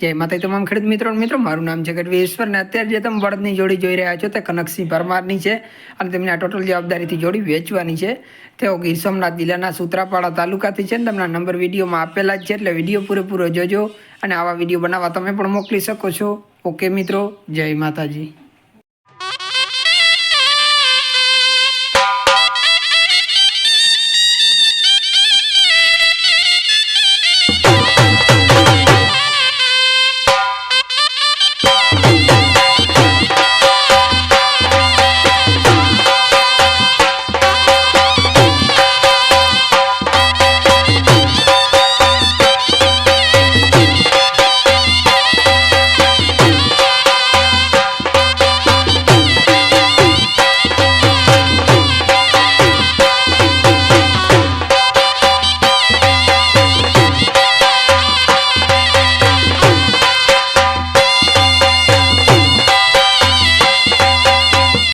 જય માતા તમામ ખેડૂત મિત્રો મારું નામ છે ગઢવીશ્વર ને અત્યારે જે તમે બળદની જોડી જોઈ રહ્યા છો તે કનકસિંહ પરમારની છે અને તેમને આ ટોટલ જવાબદારીથી જોડી વેચવાની છે. તેઓ ગીર સોમનાથ જિલ્લાના સૂત્રાપાડા તાલુકાથી છે ને તેમના નંબર વિડીયોમાં આપેલા જ છે, એટલે વિડીયો પૂરેપૂરો જોજો અને આવા વિડીયો બનાવવા તમે પણ મોકલી શકો છો. ઓકે મિત્રો, જય માતાજી.